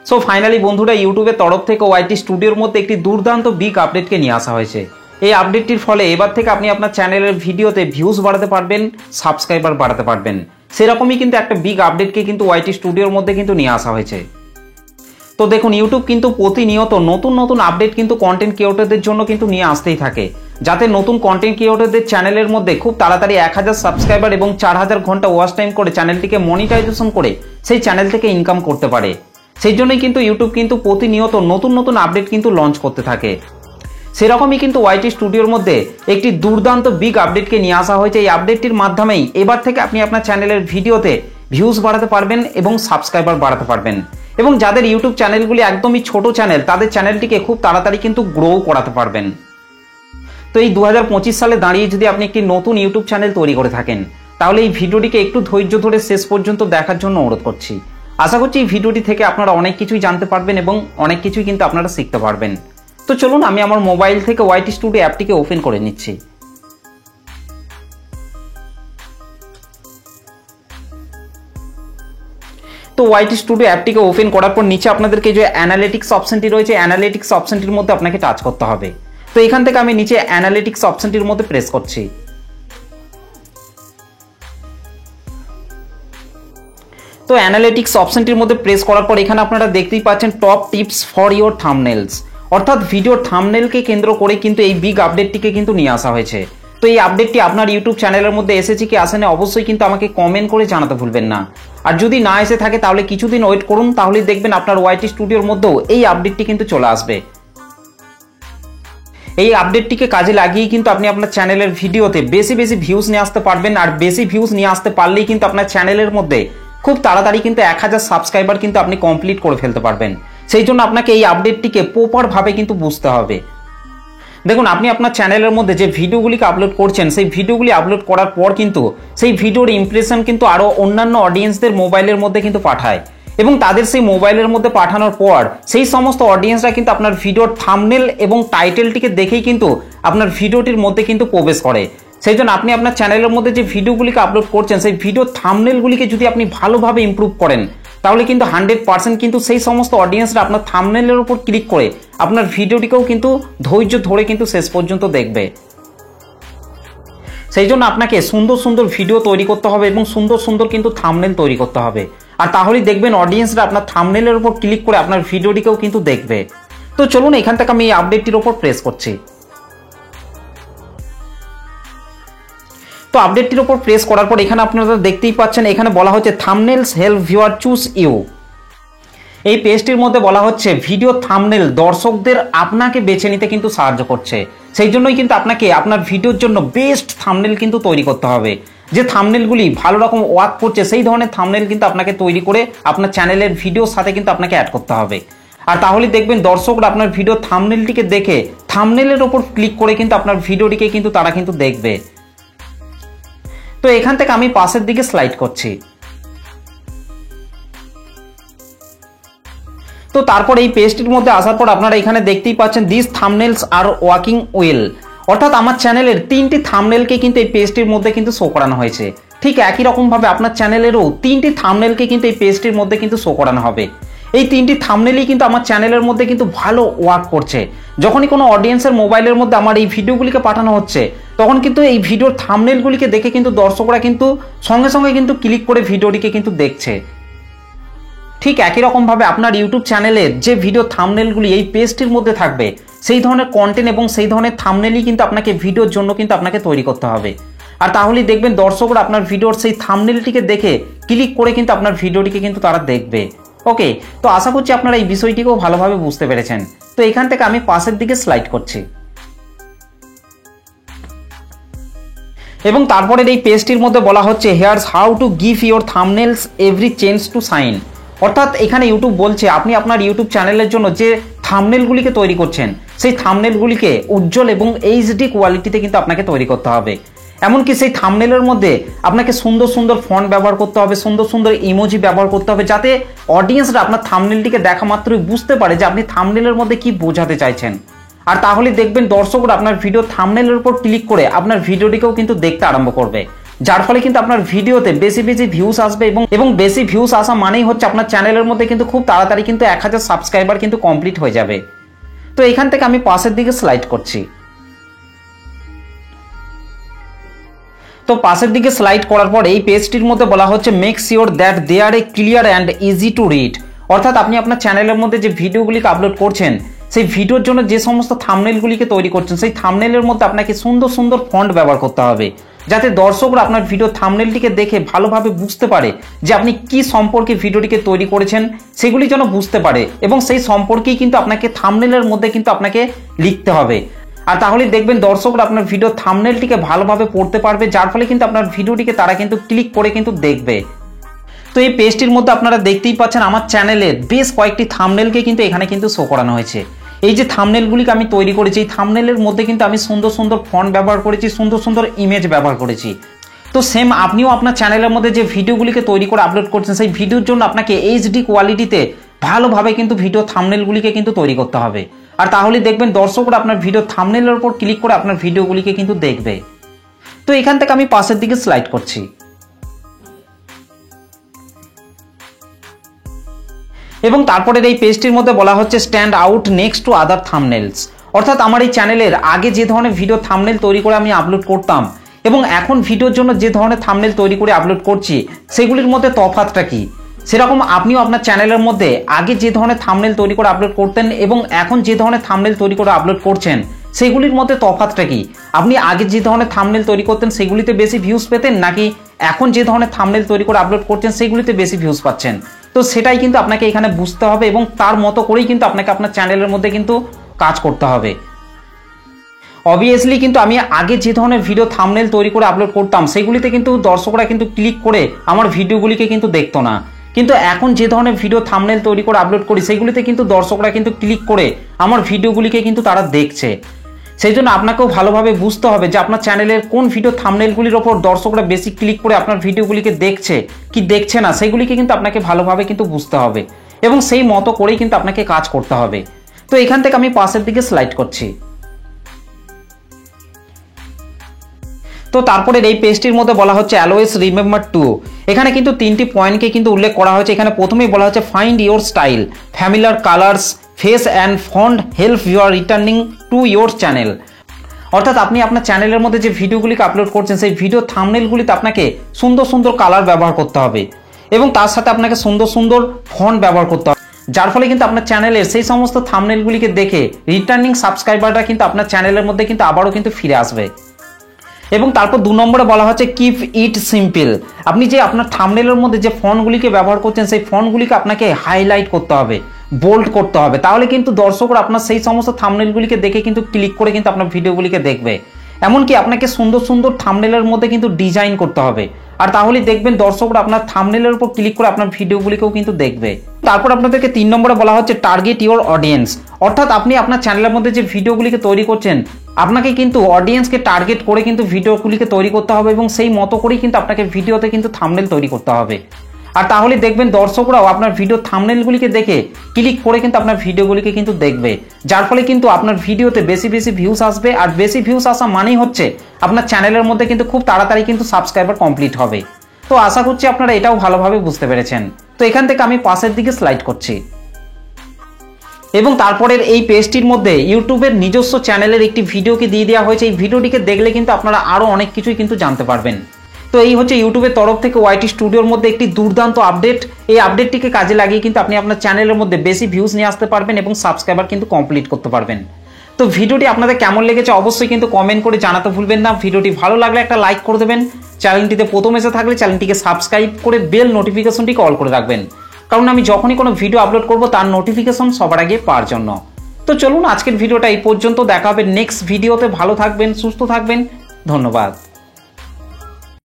So finally বন্ধুরা, ইউটিউবের তরফ থেকে ওয়াইটি স্টুডিওর মধ্যে একটি দুর্দান্ত বিগ আপডেটকে নিয়ে আসা হয়েছে। এই আপডেটটির ফলে এবার থেকে আপনি আপনার চ্যানেলের ভিডিওতে ভিউজ বাড়াতে পারবেন, সাবস্ক্রাইবার বাড়াতে পারবেন। সেরকমই কিন্তু একটা বিগ আপডেটকে কিন্তু ওয়াইটি স্টুডিওর মধ্যে কিন্তু নিয়ে আসা হয়েছে। তো দেখুন, ইউটিউব কিন্তু প্রতিনিয়ত নতুন নতুন আপডেট কিন্তু কন্টেন্ট ক্রিয়েটরদের জন্য কিন্তু নিয়ে আসতেই থাকে, যাতে নতুন কন্টেন্ট ক্রিয়েটরদের চ্যানেলের মধ্যে খুব তাড়াতাড়ি 1000 সাবস্ক্রাইবার এবং 4000 ঘন্টা ওয়াচ টাইম করে চ্যানেলটিকে মনিটাইজেশন করে সেই চ্যানেল থেকে ইনকাম করতে পারে। সেই জন্যই কিন্তু ইউটিউব কিন্তু প্রতিনিয়ত নতুন নতুন আপডেট কিন্তু লঞ্চ করতে থাকে। সেরকমই কিন্তু ওয়াইটি স্টুডিওর মধ্যে একটি দুর্দান্ত বিগ আপডেটকে নিয়ে আসা হয়েছে। এই আপডেটটির মাধ্যমেই এবার থেকে আপনি আপনার চ্যানেলের ভিডিওতে ভিউজ বাড়াতে পারবেন এবং সাবস্ক্রাইবার বাড়াতে পারবেন, এবং যাদের ইউটিউব চ্যানেলগুলি একদমই ছোট চ্যানেল তাদের চ্যানেলটিকে খুব তাড়াতাড়ি কিন্তু গ্রো করাতে পারবেন। তো এই 2025 সালে দাঁড়িয়ে যদি আপনি একটি নতুন ইউটিউব চ্যানেল তৈরি করে থাকেন, তাহলে এই ভিডিওটিকে একটু ধৈর্য ধরে শেষ পর্যন্ত দেখার জন্য অনুরোধ করছি। আশা করছি এই ভিডিওটি থেকে আপনারা অনেক কিছুই জানতে পারবেন এবং অনেক কিছুই কিন্তু আপনারা শিখতে পারবেন। তো চলুন, আমি আমার মোবাইল থেকে ওয়াইটি স্টুডিও অ্যাপটিকে ওপেন করে নিচ্ছি। তো ওয়াইটি স্টুডিও অ্যাপটিকে ওপেন করার পর নিচে আপনাদেরকে যে অ্যানালিটিক্স অপশনটি রয়েছে, অ্যানালিটিক্স অপশনটির মধ্যে আপনাকে টাচ করতে হবে। তো এখান থেকে আমি নিচে অ্যানালিটিক্স অপশনটির মধ্যে প্রেস করছি। তো অ্যানালিটিক্স অপশনটির মধ্যে প্রেস করার পর এখানে আপনারা দেখতেই পাচ্ছেন টপ টিপস ফর ইওর থাম্বনেলস, অর্থাৎ ভিডিওর থাম্বনেলকে কেন্দ্র করে কিন্তু এই বিগ আপডেটটিকে কিন্তু নিয়ে আসা হয়েছে। তো এই আপডেটটি আপনার ইউটিউব চ্যানেলের মধ্যে এসেছে কি আসেনি অবশ্যই কিন্তু আমাকে কমেন্ট করে জানাতে ভুলবেন না। আর যদি না এসে থাকে তাহলে কিছুদিন ওয়েট করুন, তাহলে দেখবেন আপনার ওয়াইটি স্টুডিওর মধ্যেও এই আপডেটটি কিন্তু চলে আসবে। এই আপডেটটিকে কাজে লাগিয়ে কিন্তু আপনি আপনার চ্যানেলের ভিডিওতে বেশি বেশি ভিউজ নিয়ে আসতে পারবেন। আর বেশি ভিউজ নিয়ে আসতে পারলেই কিন্তু আপনার চ্যানেলের মধ্যে খুব তাড়াতাড়ি কিন্তু 1000 সাবস্ক্রাইবার কিন্তু আপনি কমপ্লিট করে ফেলতে পারবেন। সেই জন্য আপনাকে এই আপডেটটিকে প্রপারভাবে কিন্তু বুঝতে হবে। দেখুন, আপনি আপনার চ্যানেলের মধ্যে যে ভিডিওগুলিকে আপলোড করছেন, সেই ভিডিওগুলি আপলোড করার পর কিন্তু সেই ভিডিওর ইমপ্রেশন কিন্তু আরও অন্যান্য অডিয়েন্সদের মোবাইলের মধ্যে কিন্তু পাঠায়, এবং তাদের সেই মোবাইলের মধ্যে পাঠানোর পর সেই সমস্ত অডিয়েন্সরা কিন্তু আপনার ভিডিওর থাম্বনেল এবং টাইটেলটিকে দেখেই কিন্তু আপনার ভিডিওটির মধ্যে কিন্তু প্রবেশ করে। সেই জন্য আপনি আপনার চ্যানেলের মধ্যে যে ভিডিওগুলিকে আপলোড করছেন, সেই ভিডিও থাম্বনেলগুলিকে যদি আপনি ভালোভাবে ইমপ্রুভ করেন, তাহলে কিন্তু 100% কিন্তু সেই সমস্ত অডিয়েন্সরা আপনার থাম্বনেলের উপর ক্লিক করে আপনার ভিডিওটিকেও কিন্তু ধৈর্য ধরে কিন্তু শেষ পর্যন্ত দেখবে। সেই জন্য আপনাকে সুন্দর সুন্দর ভিডিও তৈরি করতে হবে এবং সুন্দর সুন্দর কিন্তু থাম্বনেল তৈরি করতে হবে। আর তাহলেই দেখবেন অডিয়েন্সরা আপনার থাম্বনেলের উপর ক্লিক করে আপনার ভিডিওটিকেও কিন্তু দেখবে। তো চলুন, এখান থেকে আমি এই আপডেটটির উপর প্রেস করছি। তো আপডেটটির উপর প্রেস করার পর এখানে আপনারা দেখতেই পাচ্ছেন, এখানে বলা হচ্ছে থাম্বনেলস হেল্প ভিউয়ার চুজ ইউ। এই পেজটির মধ্যে বলা হচ্ছে ভিডিও থাম্বনেল দর্শকদের আপনাকে বেছে নিতে কিন্তু সাহায্য করছে। সেই জন্যই কিন্তু আপনাকে আপনার ভিডিওর জন্য বেস্ট থাম্বনেল কিন্তু তৈরি করতে হবে। যে থাম্বনেলগুলি ভালো রকম ওয়ার্ক করছে সেই ধরনের থাম্বনেল কিন্তু আপনাকে তৈরি করে আপনার চ্যানেলের ভিডিওর সাথে কিন্তু আপনাকে অ্যাড করতে হবে। আর তাহলে দেখবেন দর্শকরা আপনার ভিডিও থাম্বনেলটিকে দেখে থাম্বনেলের ওপর ক্লিক করে কিন্তু আপনার ভিডিওটিকে কিন্তু তারা কিন্তু দেখবে। তো এখান থেকে আমি পাশের দিকে স্লাইড করছি। তো তারপর এই পেজটির মধ্যে আসার পর আপনারা এখানে দেখতেই পাচ্ছেন দিস থাম্বনেলস আর ওয়ার্কিং ওয়েল, অর্থাৎ আমার চ্যানেলের 3টি থাম্বনেলকে কিন্তু এই পেজটির মধ্যে কিন্তু শো করানো হয়েছে। ঠিক একই রকম ভাবে আপনার চ্যানেলেরও 3টি থাম্বনেলকে কিন্তু এই পেজটির মধ্যে কিন্তু শো করানো হবে। এই 3টি থাম্বনেলই কিন্তু আমার চ্যানেলের মধ্যে কিন্তু ভালো ওয়ার্ক করছে। যখনই কোনো অডিয়েন্সের মোবাইলের মধ্যে আমার এই ভিডিওগুলিকে পাঠানো হচ্ছে, তখন কিন্তু এই ভিডিওর থাম্বনেলগুলিকে দেখে কিন্তু দর্শকরা কিন্তু সঙ্গে সঙ্গে কিন্তু ক্লিক করে ভিডিওটিকে কিন্তু দেখছে। ঠিক একই রকমভাবে আপনার ইউটিউব চ্যানেলের যে ভিডিও থাম্বনেলগুলি এই পেজটির মধ্যে থাকবে, সেই ধরনের কন্টেন্ট এবং সেই ধরনের থাম্বনেলই কিন্তু আপনাকে ভিডিওর জন্য কিন্তু আপনাকে তৈরি করতে হবে। আর তাহলেই দেখবেন দর্শকরা আপনার ভিডিওর সেই থাম্বনেলটিকে দেখে ক্লিক করে কিন্তু আপনার ভিডিওটিকে কিন্তু তারা দেখবে। ওকে, তো আশা করছি আপনারা এই বিষয়টিকেও ভালোভাবে বুঝতে পেরেছেন। তো এখান থেকে আমি পাশের দিকে স্লাইড করছি, এবং তারপরের এই পেজটির মধ্যে বলা হচ্ছে here's how to give your thumbnails every chance to shine, অর্থাৎ এখানে ইউটিউব বলছে আপনি আপনার ইউটিউব চ্যানেলের জন্য যে থাম্বনেলগুলিকে তৈরি করছেন, সেই থাম্বনেলগুলিকে উজ্জ্বল এবং এইচডি কোয়ালিটিতে কিন্তু আপনাকে তৈরি করতে হবে। এমনকি সেই থাম্বনেলের মধ্যে আপনাকে সুন্দর সুন্দর ফন্ট ব্যবহার করতে হবে, সুন্দর সুন্দর ইমোজি ব্যবহার করতে হবে, যাতে অডিয়েন্সরা আপনার থাম্বনেলটিকে দেখা মাত্রই বুঝতে পারে যে আপনি থাম্বনেলের মধ্যে কি বোঝাতে চাইছেন। আর তাহলে দেখবেন দর্শকরা আপনার ভিডিও থাম্বনেলের উপর ক্লিক করে আপনার ভিডিওটিকেও কিন্তু দেখতে আরম্ভ করবে। যার ফলে কিন্তু আপনার ভিডিওতে বেশি বেশি ভিউজ আসবে এবং বেশি ভিউজ আসা মানেই হচ্ছে আপনার চ্যানেলের মধ্যে কিন্তু খুব তাড়াতাড়ি কিন্তু 1000 সাবস্ক্রাইবার কিন্তু কমপ্লিট হয়ে যাবে। তো এখান থেকে আমি পাশের দিকে স্লাইড করছি। তো পাশের দিকে স্লাইড করার পর এই পেজটির মধ্যে বলা হচ্ছে make sure that they are a clear and easy to read. অর্থাৎ আপনি আপনার চ্যানেলের মধ্যে যে ভিডিওগুলিকে আপলোড করছেন সেই ভিডিওর জন্য যে সমস্ত থাম্বনেলগুলিকে তৈরি করছেন সেই থাম্বনেলের মধ্যে আপনাকে সুন্দর সুন্দর ফন্ট ব্যবহার করতে হবে, যাতে দর্শকরা আপনার ভিডিও থাম্বনেলটিকে দেখে ভালোভাবে বুঝতে পারে যে আপনি কি সম্পর্কে ভিডিওটিকে তৈরি করেছেন, সেগুলি যেন বুঝতে পারে এবং সেই সম্পর্কেই কিন্তু আপনাকে থাম্বনেলের মধ্যে কিন্তু আপনাকে লিখতে হবে। আর তাহলে দেখবেন দর্শকরা আপনার ভিডিও থাম্বনেলটিকে ভালোভাবে পড়তে পারবে, যার ফলে কিন্তু আপনার ভিডিওটিকে তারা কিন্তু ক্লিক করে কিন্তু দেখবে। তো এই পেজটির মধ্যে আপনারা দেখতেই পাচ্ছেন আমার চ্যানেলের বেশ কয়েকটি থাম্বনেলকে কিন্তু এখানে কিন্তু শো করানো হয়েছে। এই যে থাম্বনেলগুলিকে আমি তৈরি করেছি, এই থাম্বনেলের মধ্যে কিন্তু আমি সুন্দর সুন্দর ফন্ট ব্যবহার করেছি, সুন্দর সুন্দর ইমেজ ব্যবহার করেছি। তো সেম আপনিও আপনার চ্যানেলের মধ্যে যে ভিডিওগুলিকে তৈরি করে আপলোড করছেন সেই ভিডিওর জন্য আপনাকে এইচডি কোয়ালিটিতে ভালোভাবে কিন্তু ভিডিও থাম্বনেলগুলিকে কিন্তু তৈরি করতে হবে। আর তাহলে দেখবেন দর্শকরা আপনার ভিডিও থাম্বনেলের উপর ক্লিক করে আপনার ভিডিওগুলিকে কিন্তু দেখবে। তো এখান থেকে আমি পাশের দিকে স্লাইড করছি এবং তারপরে এই পেজটির মধ্যে বলা হচ্ছে stand out next to other thumbnails. অর্থাৎ আমার এই চ্যানেলের আগে যে ধরনের ভিডিও থাম্বনেল তৈরি করে আমি আপলোড করতাম এবং এখন ভিডিওর জন্য যে ধরনের থাম্বনেল তৈরি করে আপলোড করছি সেগুলির মধ্যে তফাৎটা কি, সেরকম আপনিও আপনার চ্যানেলের মধ্যে আগে যে ধরনের থাম্বনেল তৈরি করে আপলোড করতেন এবং এখন যে ধরনের থাম্বনেল তৈরি করে আপলোড করছেন সেগুলির মধ্যে তফাৎটা কি। আপনি আগে যে ধরনের থাম্বনেল তৈরি করতেন সেগুলিতে বেশি ভিউজ পেতেন, নাকি এখন যে ধরনের থাম্বনেল তৈরি করে আপলোড করছেন সেগুলিতে বেশি ভিউজ পাচ্ছেন। তো সেটাই কিন্তু আপনাকে এখানে বুঝতে হবে এবং তার মতো করেই কিন্তু আপনাকে আপনার চ্যানেলের মধ্যে কিন্তু কাজ করতে হবে। অবভিয়াসলি কিন্তু আমি আগে যে ধরনের ভিডিও থাম্বনেল তৈরি করে আপলোড করতাম সেগুলিতে কিন্তু দর্শকরা কিন্তু ক্লিক করে আমার ভিডিওগুলিকে কিন্তু দেখতো না, কিন্তু এখন যে ধরনের ভিডিও থাম্বনেল তৈরি করে আপলোড করি সেগুলিতে কিন্তু দর্শকরা কিন্তু ক্লিক করে আমার ভিডিওগুলিকে কিন্তু তারা দেখছে। সেই জন্য আপনাকেও ভালোভাবে বুঝতে হবে যে আপনার চ্যানেলের কোন ভিডিও থাম্বনেলগুলির ওপর দর্শকরা বেশি ক্লিক করে আপনার ভিডিওগুলিকে দেখছে কি দেখছে না, সেগুলিকে কিন্তু আপনাকে ভালোভাবে কিন্তু বুঝতে হবে এবং সেই মতো করেই কিন্তু আপনাকে কাজ করতে হবে। তো এখান থেকে আমি পাশের দিকে স্লাইড করছি। তো তারপরে এই পেজটির মধ্যে বলা হচ্ছে অলওয়েজ রিমেম্বার টু। এখানে কিন্তু 3টি পয়েন্টকে কিন্তু উল্লেখ করা হয়েছে। এখানে প্রথমেই বলা হচ্ছে find your style, familiar colours, face and font help your returning to your channel. অর্থাৎ আপনি আপনার চ্যানেলের মধ্যে যে ভিডিওগুলিকে আপলোড করছেন সেই ভিডিও থাম্বনেলগুলিতে আপনাকে সুন্দর সুন্দর কালার ব্যবহার করতে হবে এবং তার সাথে আপনাকে সুন্দর সুন্দর ফন্ট ব্যবহার করতে হবে, যার ফলে কিন্তু আপনার চ্যানেলের সেই সমস্ত থাম্বনেলগুলিকে দেখে রিটার্নিং সাবস্ক্রাইবাররা কিন্তু আপনার চ্যানেলের মধ্যে কিন্তু আবারও কিন্তু ফিরে আসবে। এবং তারপর 2 নম্বরে বলা হচ্ছে কিপ ইট সিম্পল। আপনি যে আপনার থাম্বনেলের মধ্যে যে ফন্টগুলিকে ব্যবহার করছেন সেই ফন্টগুলিকে আপনাকে হাইলাইট করতে হবে, বোল্ড করতে হবে, তাহলে কিন্তু দর্শকরা আপনার সেই সমস্ত থাম্বনেলগুলিকে দেখে কিন্তু ক্লিক করে কিন্তু আপনার ভিডিওগুলিকে দেখবে। এমনকি আপনাকে সুন্দর সুন্দর থাম্বনেলের মধ্যে কিন্তু ডিজাইন করতে হবে, আর তাহলে দেখবেন দর্শকরা আপনার থাম্বনেলের উপর ক্লিক করে আপনার ভিডিওগুলিকেও কিন্তু দেখবে। তারপর আপনাদেরকে 3 নম্বরে বলা হচ্ছে টার্গেট ইওর অডিয়েন্স। অর্থাৎ আপনি আপনার চ্যানেলের মধ্যে যে ভিডিওগুলিকে তৈরি করছেন আপনাকে কিন্তু অডিয়েন্সকে টার্গেট করে কিন্তু ভিডিওগুলিকে তৈরি করতে হবে এবং সেই মতো করেই কিন্তু আপনাকে ভিডিওতে কিন্তু থাম্বনেল তৈরি করতে হবে। আর তাহলে দেখবেন দর্শকরাও আপনার ভিডিও থাম্বনেলগুলিকে দেখে ক্লিক করে কিন্তু আপনার ভিডিওগুলিকে কিন্তু দেখবে, যার ফলে কিন্তু আপনার ভিডিওতে বেশি বেশি ভিউজ আসবে। আর বেশি ভিউজ আসা মানেই হচ্ছে আপনার চ্যানেলের মধ্যে কিন্তু খুব তাড়াতাড়ি কিন্তু সাবস্ক্রাইবার কমপ্লিট হবে। তো আশা করছি আপনারা এটাও ভালোভাবে বুঝতে পেরেছেন। তো এখান থেকে আমি পাশের দিকে স্লাইড করছি এবং তারপরের এই পেজটির মধ্যে ইউটিউবের নিজস্ব চ্যানেলের একটি ভিডিওকে দিয়ে দেওয়া হয়েছে। এই ভিডিওটিকে দেখলে কিন্তু আপনারা আরও অনেক কিছুই কিন্তু জানতে পারবেন। তো এই হচ্ছে ইউটিউবের তরফ থেকে ওয়াইটি স্টুডিওর মধ্যে একটি দুর্দান্ত আপডেট। এই আপডেটটিকে কাজে লাগিয়ে কিন্তু আপনি আপনার চ্যানেলের মধ্যে বেশি ভিউজ নিয়ে আসতে পারবেন এবং সাবস্ক্রাইবার কিন্তু কমপ্লিট করতে পারবেন। তো ভিডিওটি আপনাদের কেমন লেগেছে অবশ্যই কিন্তু কমেন্ট করে জানাতে ভুলবেন না। ভিডিওটি ভালো লাগলে একটা লাইক করে দেবেন। চ্যানেলটিতে প্রথম এসে থাকলে চ্যানেলটিকে সাবস্ক্রাইব করে বেল নোটিফিকেশনটিকে অল করে রাখবেন, কারণ আমি যখনই কোনো ভিডিও আপলোড করব তার নোটিফিকেশন সবার আগে পাওয়ার জন্য। তো চলুন আজকের ভিডিওটা এই পর্যন্ত, দেখা হবে নেক্সট ভিডিওতে। ভালো থাকবেন, সুস্থ থাকবেন, ধন্যবাদ।